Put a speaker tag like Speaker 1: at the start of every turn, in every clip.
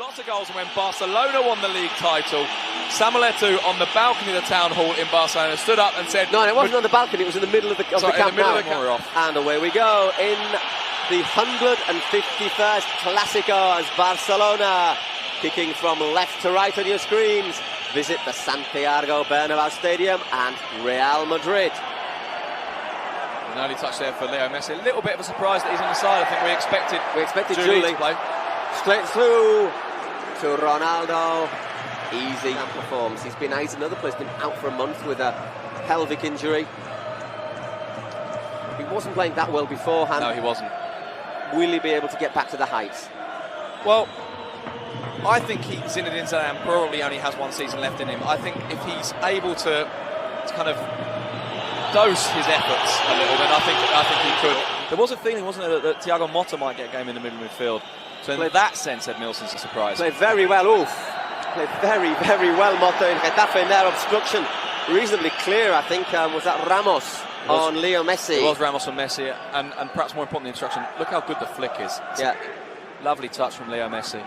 Speaker 1: lots of goals. And when Barcelona won the league title, Samuel Eto'o on the balcony of the town hall in Barcelona stood up and said...
Speaker 2: No, it wasn't on the balcony, it was in the middle of the Camp Nou. And away we go in the 151st Clásico as Barcelona, kicking from left to right on your screens, visit the Santiago Bernabeu Stadium and Real Madrid.
Speaker 1: An early touch there for Leo Messi. A little bit of a surprise that he's on the side. I think we expected Julie to play.
Speaker 2: Straight through to Ronaldo. Easy performance. He's another player. He's been out for a month with a pelvic injury. He wasn't playing that well beforehand.
Speaker 1: No, he wasn't.
Speaker 2: Will he be able to get back to the heights?
Speaker 1: Well, I think Zinedine Zidane probably only has one season left in him. I think if he's able to kind of dose his efforts a little, then I think he could. There was a feeling, wasn't there, that Thiago Motta might get a game in the middle midfield. So in that sense, Ed Milson's a surprise.
Speaker 2: Played very well, Played very, very well, Motta in Getafe in their obstruction. Reasonably clear, I think, was that Ramos on Leo Messi.
Speaker 1: It was Ramos on Messi, and perhaps more important, the instruction. Look how good the flick is.
Speaker 2: Yeah.
Speaker 1: Lovely touch from Leo Messi.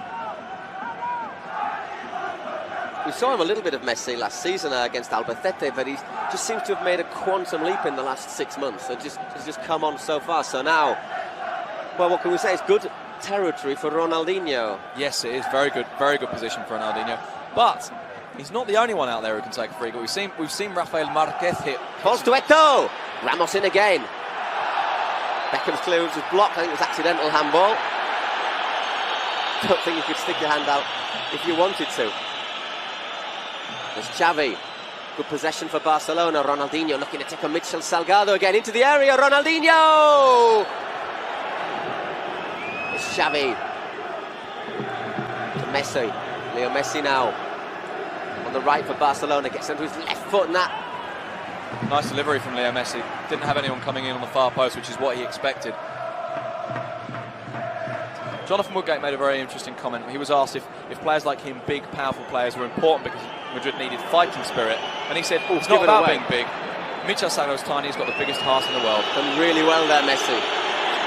Speaker 2: We saw him a little bit of Messi last season against Albacete, but he just seems to have made a quantum leap in the last 6 months. So he's just come on so far. So now, well, what can we say? It's good territory for Ronaldinho.
Speaker 1: Yes, it is very good position for Ronaldinho. But he's not the only one out there who can take a free goal. We've seen Rafael Marquez hit.
Speaker 2: Falls to Eto'o. Ramos in again. Beckham's clearance was blocked. I think it was accidental handball. Don't think you could stick your hand out if you wanted to. There's Xavi. Good possession for Barcelona. Ronaldinho looking to take on Mitchell Salgado again into the area. Ronaldinho! It's Xavi. To Messi. Leo Messi now. On the right for Barcelona. Gets onto his left foot and that.
Speaker 1: Nice delivery from Leo Messi. Didn't have anyone coming in on the far post, which is what he expected. Jonathan Woodgate made a very interesting comment. He was asked if players like him, big, powerful players, were important because Madrid needed fighting spirit. And he said, it's not about being big. Mitchell Salgado's tiny, he's got the biggest heart in the world.
Speaker 2: Done really well there, Messi.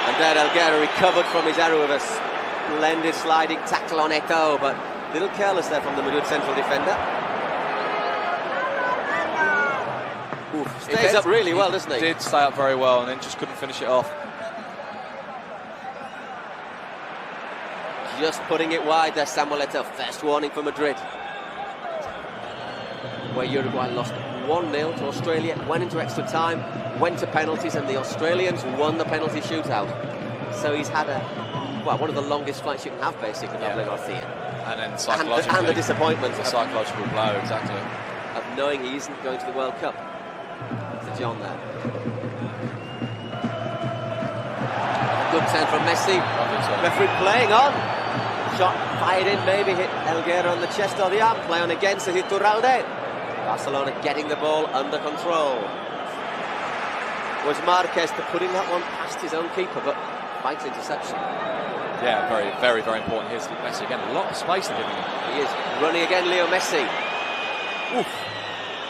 Speaker 2: And there Elguera recovered from his error with a splendid sliding tackle on Eto'o, but a little careless there from the Madrid central defender. Stays up really well, doesn't he?
Speaker 1: Did stay up very well and then just couldn't finish it off.
Speaker 2: Just putting it wide there, Samuel Eto'o. First warning for Madrid. Where Uruguay lost 1-0 to Australia, went into extra time, went to penalties, and the Australians won the penalty shootout. So he's had one of the longest flights you can have, basically, Pablo Garcia.
Speaker 1: And then psychologically,
Speaker 2: and the disappointment.
Speaker 1: The psychological blow, exactly.
Speaker 2: Of knowing he isn't going to the World Cup. To John there. Good turn from Messi. Referee playing on. Shot fired in, maybe hit Elguera on the chest or the arm. Play on again, so hit Iturralde. Barcelona getting the ball under control. Was Marquez to putting that one past his own keeper, but fights interception.
Speaker 1: Yeah, very, very, very important. Here's Messi again. A lot of space they're giving him.
Speaker 2: He is running again, Leo Messi. Oof.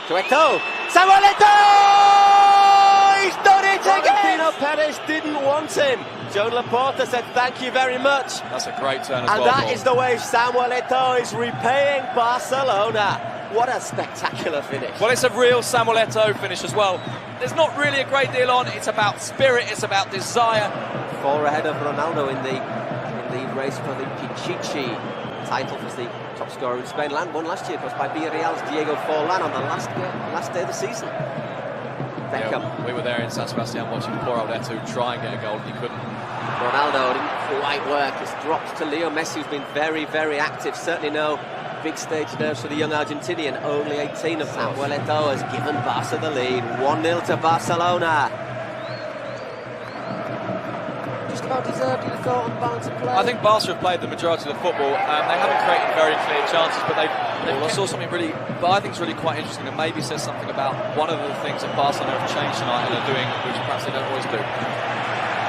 Speaker 2: To Eto'o. Samuel Eto'o! He's done it again! Florentino Perez didn't want him. Joan Laporta said thank you very much.
Speaker 1: That's a great turn as
Speaker 2: well.
Speaker 1: And
Speaker 2: that is the way Samuel Eto'o is repaying Barcelona. What a spectacular finish.
Speaker 1: Well, it's a real Samuel Eto'o finish as well. There's not really a great deal on. It's about spirit, it's about desire.
Speaker 2: 4 ahead of Ronaldo in the race for the Pichichi title as the top scorer in Spain. Won last year, of course, by Villarreal's Diego Forlan on the last day of the season. Beckham.
Speaker 1: Yeah, we were there in San Sebastian watching poor old Eto'o try and get a goal, and he couldn't.
Speaker 2: Ronaldo didn't quite work. It's dropped to Leo Messi, who's been very, very active. Certainly no big stage nerves for the young Argentinian, only 18 of them. Samuel Eto'o has given Barca the lead. 1-0 to Barcelona. Just about deserved, you thought, on balance of play?
Speaker 1: I think Barca have played the majority of the football. They haven't created very clear chances, but they saw something really, but I think it's really quite interesting, and maybe says something about one of the things that Barcelona have changed tonight and are doing, which perhaps they don't always do.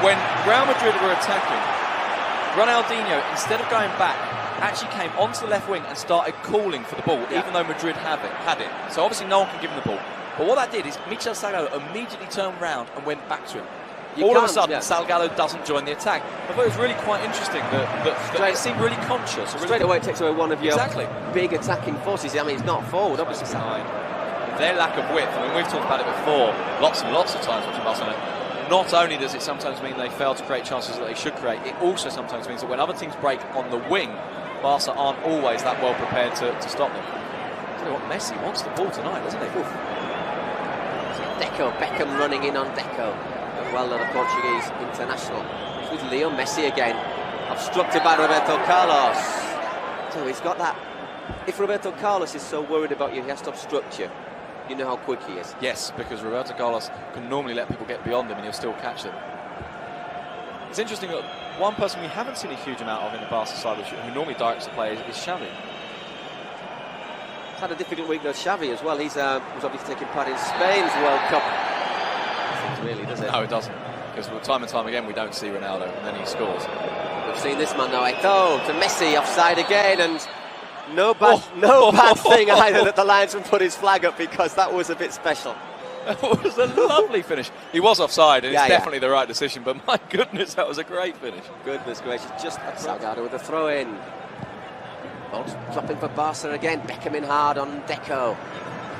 Speaker 1: When Real Madrid were attacking, Ronaldinho, instead of going back, actually came onto the left wing and started calling for the ball, even though Madrid had it. So obviously no one can give him the ball. But what that did is Mitchell Salgado immediately turned round and went back to him. all of a sudden, Salgado doesn't join the attack. I thought it was really quite interesting that it seemed really conscious.
Speaker 2: Straight away, it takes away one of your big attacking forces. I mean, he's not forward, obviously.
Speaker 1: Their lack of width, I mean, we've talked about it before lots and lots of times watching Barcelona. Not only does it sometimes mean they fail to create chances that they should create, it also sometimes means that when other teams break on the wing, Barca aren't always that well prepared to stop them. Tell you what, Messi wants the ball tonight, doesn't he?
Speaker 2: Beckham running in on Deco. Well done, a Portuguese international. With Leo Messi again, obstructed by Roberto Carlos. So he's got that. If Roberto Carlos is so worried about you, he has to obstruct you. You know how quick he is.
Speaker 1: Yes, because Roberto Carlos can normally let people get beyond him and he'll still catch them. It's interesting that one person we haven't seen a huge amount of in the Barca side, who normally directs the play, is Xavi.
Speaker 2: He's had a difficult week though, Xavi as well. He's was obviously taking part in Spain's World Cup. Doesn't really, does it?
Speaker 1: No, it doesn't. Because time and time again we don't see Ronaldo and then he scores.
Speaker 2: We've seen this man now, Eto'o to Messi, offside again, and no bad thing either that the linesman put his flag up, because that was a bit special.
Speaker 1: It was a lovely finish. He was offside, and it's definitely the right decision, but my goodness, that was a great finish.
Speaker 2: Goodness gracious, just Salgado with a throw-in. Ball's dropping for Barca again, Beckham in hard on Deco.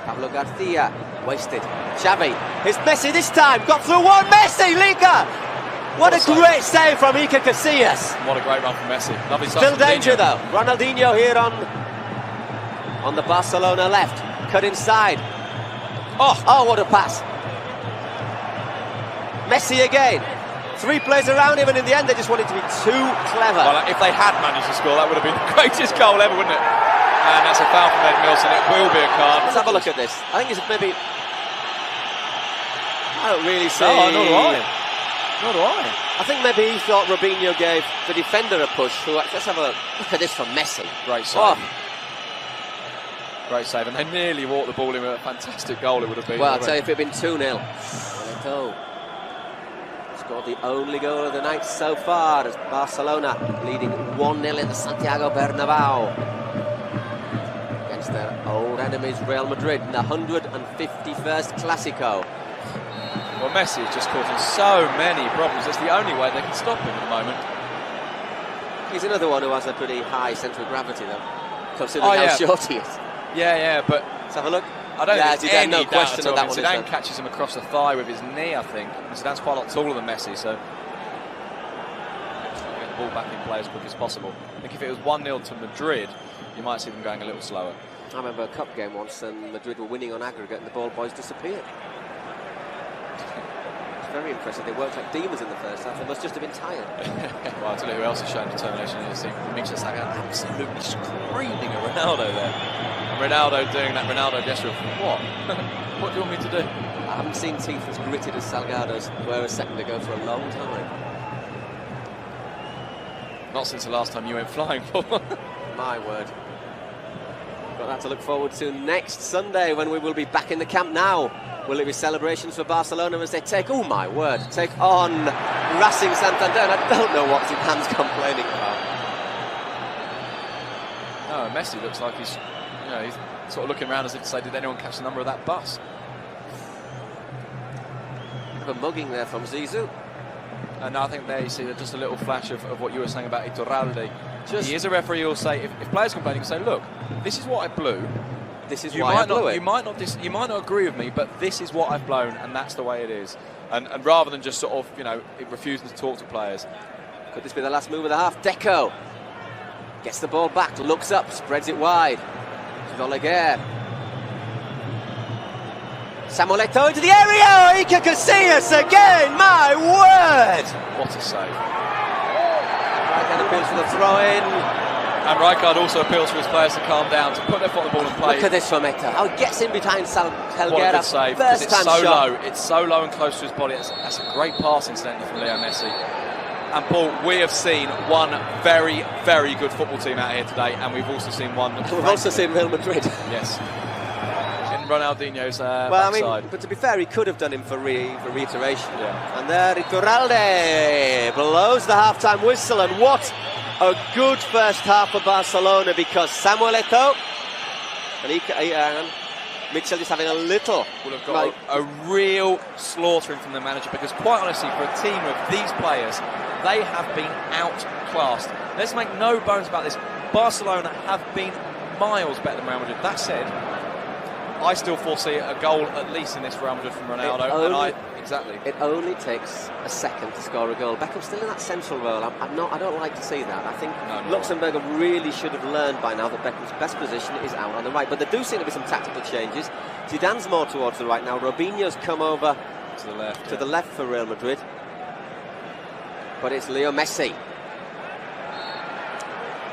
Speaker 2: Pablo Garcia, wasted. Xavi, it's Messi this time, got through one, Messi, Liga! What a great save from Iker Casillas.
Speaker 1: What a great run from Messi. Lovely stuff.
Speaker 2: Still danger though. Ronaldinho here on the Barcelona left. Cut inside. Oh, what a pass. Messi again. 3 players around him, and in the end they just wanted to be too clever.
Speaker 1: Well, if they had managed to score, that would have been the greatest goal ever, wouldn't it? And that's a foul from Ed Milson. It will be a card.
Speaker 2: Let's have a look at this. I think it's maybe... I don't really see...
Speaker 1: No, nor do I. Nor do I.
Speaker 2: I think maybe he thought Robinho gave the defender a push. Let's have a look at this from Messi.
Speaker 1: Great save. Great save. And they nearly walked the ball in with a fantastic goal it would have been.
Speaker 2: Well, I'll tell you, if it had been 2-0. Eto'o scored the only goal of the night so far, as Barcelona leading 1-0 in the Santiago Bernabeu against their old enemies Real Madrid in the 151st Clásico.
Speaker 1: Well, Messi is just causing so many problems. It's the only way they can stop him at the moment.
Speaker 2: He's another one who has a pretty high centre of gravity, though, considering how short he is.
Speaker 1: Yeah, but
Speaker 2: let's have a look.
Speaker 1: I don't think there's any
Speaker 2: no question
Speaker 1: doubt
Speaker 2: on that one.
Speaker 1: Zidane catches him across the thigh with his knee, I think. Zidane's quite a lot taller than Messi, so get the ball back in play as quick as possible. I think if it was 1-0 to Madrid, you might see them going a little slower.
Speaker 2: I remember a cup game once, and Madrid were winning on aggregate, and the ball boys disappeared. Very impressive. They worked like demons in the first half. They must just have been tired.
Speaker 1: Well, I'll tell you who else has shown determination in this team. Mitchell Salgado absolutely screaming at Ronaldo there. And Ronaldo doing that Ronaldo gesture of what? What do you want me to do?
Speaker 2: I haven't seen teeth as gritted as Salgado's were a second ago for a long time.
Speaker 1: Not since the last time you went flying, Paul.
Speaker 2: My word. Got that to look forward to next Sunday, when we will be back in the Camp Nou. Will it be celebrations for Barcelona as they take on Racing Santander? And I don't know what Zidane's complaining about.
Speaker 1: No, Messi looks like he's sort of looking around as if to say, did anyone catch the number of that bus?
Speaker 2: Bit of a mugging there from Zizou.
Speaker 1: And I think there you see just a little flash of what you were saying about Iturralde. He is a referee who'll say, if players complain, he can say, look, this is what I blew.
Speaker 2: This is why I blew it.
Speaker 1: You might not agree with me, but this is what I've blown, and that's the way it is. And rather than just sort of, refusing to talk to players.
Speaker 2: Could this be the last move of the half? Deco gets the ball back, looks up, spreads it wide. Oleguer. Samuel Eto'o into the area. Iker Casillas again. My word!
Speaker 1: What a save!
Speaker 2: Rijkaard appeals for the throw-in.
Speaker 1: And Rijkaard also appeals for his players to calm down, to put their foot on the ball and play.
Speaker 2: Look at this from Eto'o. How he gets in behind Helguera.
Speaker 1: What a good save, because it's so
Speaker 2: shot.
Speaker 1: low. It's so low and close to his body. That's a great pass, incidentally, from Leo Messi. And Paul, we have seen one very, very good football team out here today, and we've also seen one.
Speaker 2: We've also seen Real Madrid.
Speaker 1: Yes. In Ronaldinho's backside.
Speaker 2: But to be fair, he could have done him for reiteration.
Speaker 1: Yeah.
Speaker 2: And there, Iturralde blows the half-time whistle, and what a good first half for Barcelona, because Samuel Eto'o and Mitchell just having a little...
Speaker 1: Will have got a real slaughtering from the manager, because quite honestly, for a team of these players, they have been outclassed. Let's make no bones about this. Barcelona have been miles better than Real Madrid. That said, I still foresee a goal at least in this Real Madrid from Ronaldo.
Speaker 2: It only takes a second to score a goal. Beckham's still in that central role. I don't like to see that. I think Luxembourg really should have learned by now that Beckham's best position is out on the right. But there do seem to be some tactical changes. Zidane's more towards the right now. Robinho's come over to the left for Real Madrid. But it's Leo Messi.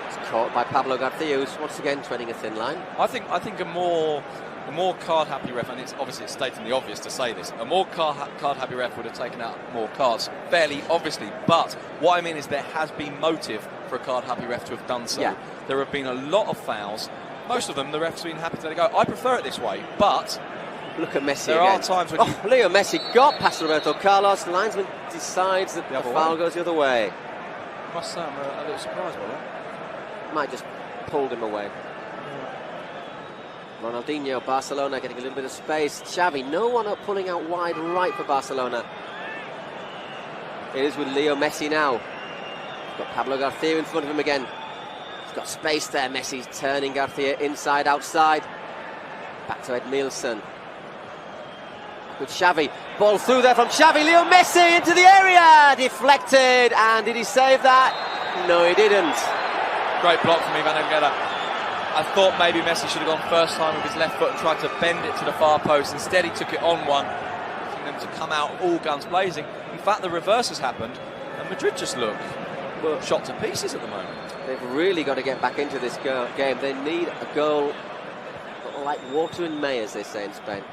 Speaker 2: It's caught by Pablo Garcia, who's once again treading a thin line.
Speaker 1: I think a more card-happy ref, and it's obviously stating the obvious to say this, a more card-happy ref would have taken out more cards, fairly obviously. But what I mean is there has been motive for a card-happy ref to have done so.
Speaker 2: Yeah.
Speaker 1: There have been a lot of fouls. Most of them, the ref's been happy to let it go. I prefer it this way, but
Speaker 2: look at Messi
Speaker 1: there
Speaker 2: again.
Speaker 1: are times when
Speaker 2: Leo Messi got past Roberto Carlos. The linesman decides that the foul goes the other way.
Speaker 1: I must say I'm a little surprised by that.
Speaker 2: Might just pulled him away. Ronaldinho, Barcelona getting a little bit of space. Xavi, no one up pulling out wide right for Barcelona. It is with Leo Messi now. He's got Pablo Garcia in front of him again. He's got space there. Messi's turning Garcia inside, outside. Back to Edmilson. Good Xavi. Ball through there from Xavi. Leo Messi into the area. Deflected. And did he save that? No, he didn't.
Speaker 1: Great block from Ivan Elguera. I thought maybe Messi should have gone first time with his left foot and tried to bend it to the far post. Instead, he took it on one, asking them to come out all guns blazing. In fact, the reverse has happened, and Madrid just look shot to pieces at the moment.
Speaker 2: They've really got to get back into this game. They need a goal like water in May, as they say in Spain.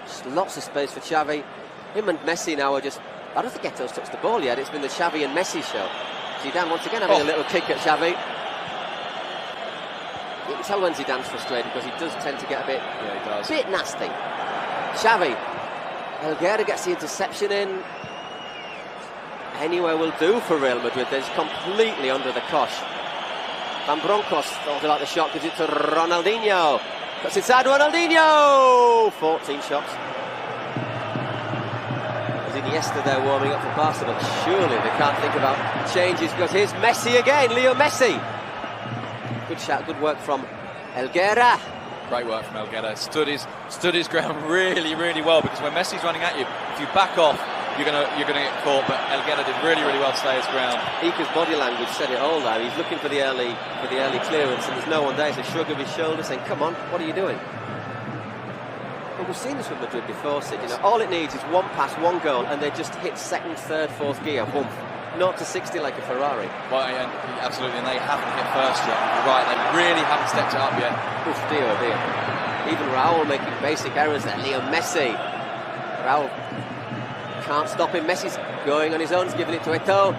Speaker 2: Just lots of space for Xavi. Him and Messi now are just... I don't think Eto'o's touched the ball yet. It's been the Xavi and Messi show. Zidane once again having a little kick at Xavi. You can tell when Zidane's frustrated because he does tend to get a bit, bit nasty. Xavi. Elguera gets the interception in. Anywhere will do for Real Madrid. They're just completely under the cosh. Van Bronckhorst thought about the shot, gives it to Ronaldinho. Cuts inside Ronaldinho! 14 shots. As Iniesta there warming up for Barca, but surely they can't think about changes because here's Messi again, Leo Messi. Good shot, good work from Elguera.
Speaker 1: Great work from Elguera. Stood his ground really, really well, because when Messi's running at you, if you back off, you're gonna get caught. But Elguera did really, really well to stay his ground.
Speaker 2: Ika's body language said it all there. He's looking for the early clearance, and there's no one there. He's a shrug of his shoulders, saying, "Come on, what are you doing?" But we've seen this with Madrid before, Sid. You know, all it needs is one pass, one goal, and they just hit second, third, fourth gear. Boom. Not to 60 like a Ferrari.
Speaker 1: Well, and absolutely, and they haven't hit first yet. You're right, they really haven't stepped it up yet.
Speaker 2: Oof, dear, oh dear. Even Raul making basic errors there. Leo Messi. Raul can't stop him. Messi's going on his own. He's giving it to Eto'o.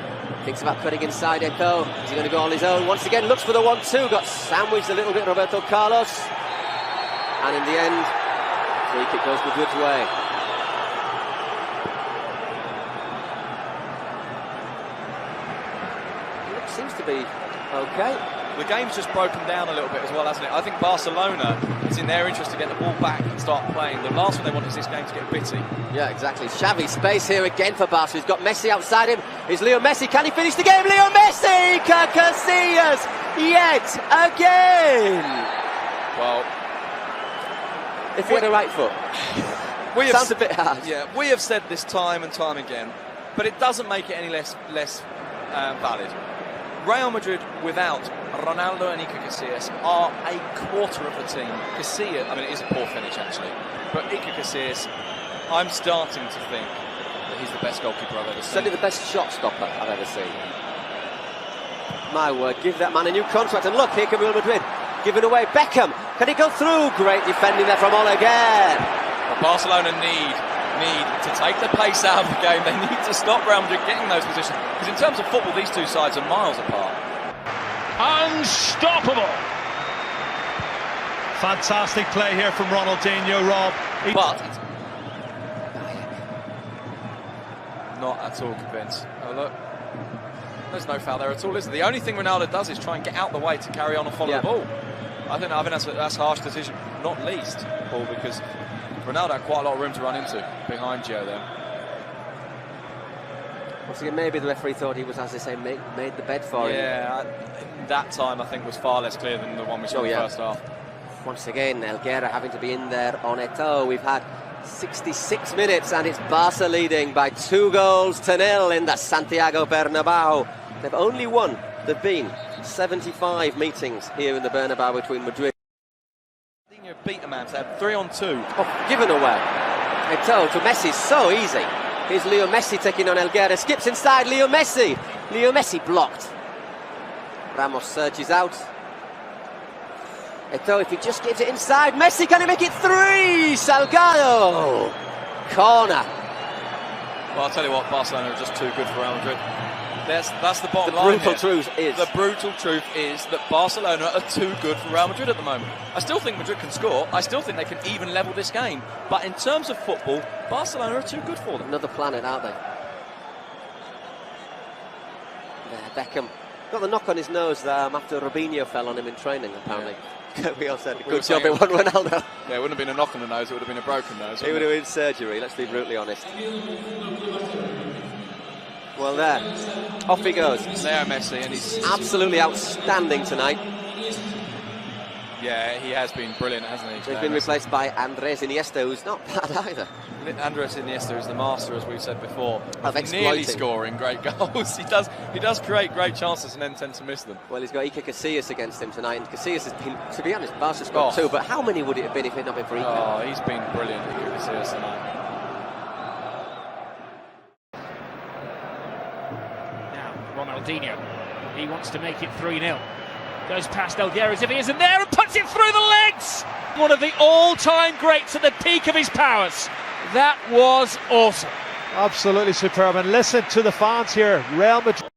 Speaker 2: Thinks about cutting inside Eto'o. Is he going to go on his own? Once again, looks for the 1-2. Got sandwiched a little bit, Roberto Carlos. And in the end, free kick goes Madrid's way. Seems to be okay.
Speaker 1: The game's just broken down a little bit as well, hasn't it? I think Barcelona, it's in their interest to get the ball back and start playing. The last thing they want is this game to get bitty.
Speaker 2: Yeah, exactly. Xavi, space here again for Barca. He's got Messi outside him. Is Leo Messi? Can he finish the game? Leo Messi! Casillas! Yet again!
Speaker 1: Well,
Speaker 2: if he had a right foot. Sounds a bit harsh.
Speaker 1: Yeah, we have said this time and time again, but it doesn't make it any less valid. Real Madrid without Ronaldo and Iker Casillas are a quarter of the team. Casillas, I mean, it is a poor finish actually, but Iker Casillas, I'm starting to think that he's the best goalkeeper I've ever seen.
Speaker 2: Certainly the best shot stopper I've ever seen. My word, give that man a new contract. And look, here come Real Madrid, giving away Beckham. Can he go through? Great defending there from Oleguer.
Speaker 1: But Barcelona need to take the pace out of the game. They need to stop Real Madrid getting those positions, because in terms of football, these two sides are miles apart.
Speaker 3: Unstoppable! Fantastic play here from Ronaldinho, Rob.
Speaker 1: But it's not at all convinced. Oh look, there's no foul there at all, is there? The only thing Ronaldo does is try and get out the way to carry on and follow the ball. I think that's a harsh decision, not least. Paul, because Ronaldo had quite a lot of room to run into behind Gio there.
Speaker 2: Once again, maybe the referee thought he was, as they say, made the bed for him.
Speaker 1: Yeah, that time I think was far less clear than the one we saw in the first half.
Speaker 2: Once again, Helguera having to be in there on Eto'o. We've had 66 minutes and it's Barca leading by 2-0 in the Santiago Bernabeu. They've only won. There've been 75 meetings here in the Bernabeu between Madrid.
Speaker 1: Ronaldinho beat a man to have 3-on-2.
Speaker 2: Oh, given away. Eto'o to Messi, so easy. Here's Leo Messi taking on Helguera. Skips inside, Leo Messi. Leo Messi blocked. Ramos surges out. Eto'o, if he just gives it inside, Messi, can he make it 3? Salgado. Corner.
Speaker 1: Well, I'll tell you what, Barcelona are just too good for Real Madrid. That's the bottom
Speaker 2: line. The brutal truth is that
Speaker 1: Barcelona are too good for Real Madrid at the moment. I still think Madrid can score. I still think they can even level this game. But in terms of football, Barcelona are too good for them.
Speaker 2: Another planet, aren't they? There, Beckham got the knock on his nose after Robinho fell on him in training, apparently. Yeah. We all said, good job it wasn't Ronaldo.
Speaker 1: Yeah, it wouldn't have been a knock on the nose, it would have been a broken nose.
Speaker 2: It would have been surgery, let's be brutally honest. Well, there, off he goes.
Speaker 1: Leo Messi, and he's
Speaker 2: absolutely outstanding tonight.
Speaker 1: Yeah, he has been brilliant, hasn't he?
Speaker 2: He's been replaced by Andres Iniesta, who's not bad either.
Speaker 1: Andres Iniesta is the master, as we've said before,
Speaker 2: of
Speaker 1: nearly scoring great goals. He does create great chances and then tend to miss them.
Speaker 2: Well, he's got Iker Casillas against him tonight, and Casillas has been, to be honest, Barca scored 2, but how many would it have been if it had not been for Iker?
Speaker 1: Oh, he's been brilliant, Iker Casillas tonight.
Speaker 4: Ronaldinho, he wants to make it 3-0. Goes past Helguera as if he isn't there and puts it through the legs! One of the all-time greats at the peak of his powers. That was awesome.
Speaker 3: Absolutely superb. And listen to the fans here. Real Madrid.